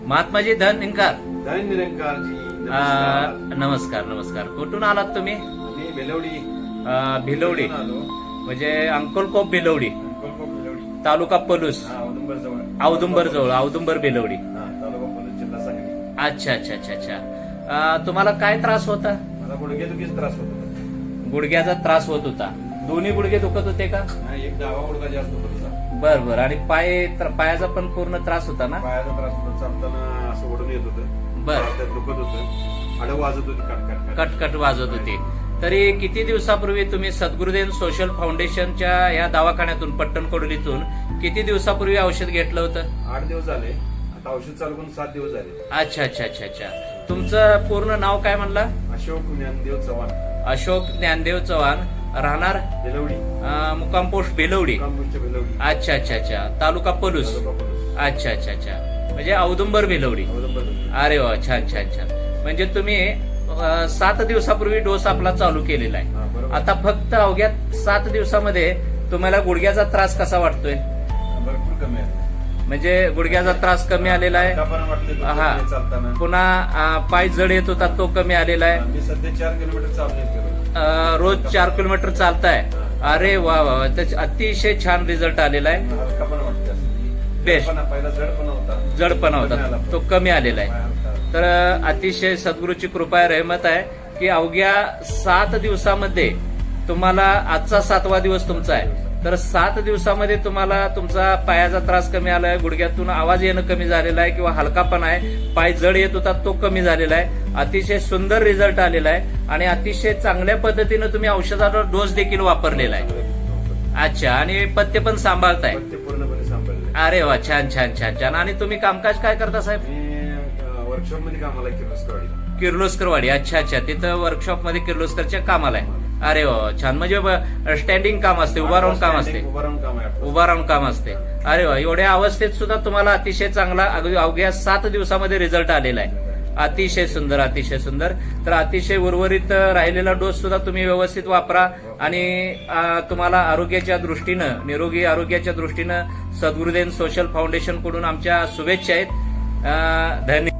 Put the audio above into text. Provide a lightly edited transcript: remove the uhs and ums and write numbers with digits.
महात्माजी धन निरंकार. धन निरंकारजी नमस्कार नमस्कार. कुठून आलात तुम्ही? मी बेलवडी भिलवडी आलो. म्हणजे अंकोलकोप भिलवडी, अंकोलकोप बेलवडी, तालुका पलूस, औदुंबर जवळ. औदुंबर जवळ, औदुंबर भिलवडी. तालुका पलूस, जिल्हा सांगली. अच्छा अच्छा अच्छा अच्छा. तुम्हाला काय त्रास होता? मला गुडघेदुखीचा त्रास होत होता. गुडघ्याचा त्रास होत होता. दोन्ही गुडघे दुखत होते का? एक डावा गुडघा जास्त होत होता. बर बर. आणि पायाचा पण पूर्ण त्रास होता ना? पायाचा त्रास होता. चालताना असं ओढून येत होतं. बर. त्यात दुखत होतं. हाडं वाजत होती कटकट कटकट वाजत होती. तरी किती दिवसापूर्वी तुम्ही सद्गुरुदेव सोशल फाउंडेशनच्या या दवाखान्यातून, पट्टणकोडलीतून किती दिवसापूर्वी औषध घेतलं होतं? 8 दिवस झाले. आता औषध चालू करून 7 दिवस झाले. अच्छा अच्छा अच्छा अच्छा. तुमचं पूर्ण नाव काय म्हणला? अशोक ज्ञानदेव चव्हाण. अशोक ज्ञानदेव चव्हाण. राहणार बेलवडी, मुक्काम पोस्ट बेलवडी. कांबुजच्या बेलवडी. अच्छा अच्छा अच्छा. तालुका पलूस. तालुका पलूस. अच्छा अच्छा अच्छा. म्हणजे औदुंबर बेलवडी. औदुंबर. अरे वा, छान छान छान. म्हणजे तुम्ही 7 दिवसापूर्वी डोस आपला चालू केलेला आहे. हा, बरोबर. आता फक्त अवघ्या 7 दिवसामध्ये तुम्हाला गुडघ्याचा त्रास कसा वाटतोय? भरपूर कमी आहे. म्हणजे गुडघ्याचा त्रास कमी आलेला आहे. हलकापणा वाटतोय हा. चालताना. पुन्हा पाय जड येत होता तो कमी आलेला आहे. मी सध्या 4 किलोमीटर चाललोय. रोज 4 किलोमीटर चालताय. अरे वा वा वा. त्याचा अतिशय छान रिझल्ट आलेला आहे. हलकापणा वाटतं. बेस्ट. पहिला जडपणा होता. जडपणा कमी आला. होता तो कमी आलेला आहे. पाय हलका. तर अतिशय सद्गुरूची कृपा आहे, रहमत आहे की अवघ्या 7 दिवसामध्ये तुम्हाला, आजचा 7वा दिवस तुमचा आहे, तर 7 दिवसामध्ये तुम्हाला तुमचा पायाचा त्रास कमी आलाय, गुडघ्यातून आवाज येणं कमी झालेला आहे किंवा हलकापणा आहे, पाय जड येत होता तो कमी झालेला आहे. अतिशय सुंदर रिझल्ट आलेला आहे आणि अतिशय चांगल्या पद्धतीनं तुम्ही औषधाचा डोस देखील वापरलेला आहे. अच्छा. आणि पथ्य पण सांभाळताय? ते पूर्णपणे सांभाळले. अरे वा, छान छान छान छान. आणि तुम्ही कामकाज काय करता साहेब? मी वर्कशॉप मध्ये कामाला किर्लोस्करवाडीला. किर्लोस्करवाडी. अच्छा अच्छा. तिथं वर्कशॉप मध्ये किर्लोस्करच्या कामाला आहे. अरे वा, छान. म्हणजे स्टँडिंग काम असते, उभा राहून काम असते? उभा राहून काम आहे. उभा राहून काम असते. अरे वा. एवढ्या अवस्थेत सुद्धा तुम्हाला अतिशय चांगला अवघ्या 7 दिवसामध्ये रिझल्ट आलेला आहे. अतिशय सुंदर, अतिशय सुंदर. तर अतिशय उर्वरित राहिलेला डोस सुद्धा तुम्ही व्यवस्थित वापरा आणि तुम्हाला आरोग्याच्या दृष्टीनं, निरोगी आरोग्याच्या दृष्टीनं सद्गुरुदेव सोशल फाउंडेशन कडून आमच्या शुभेच्छा आहेत. धन्यवाद.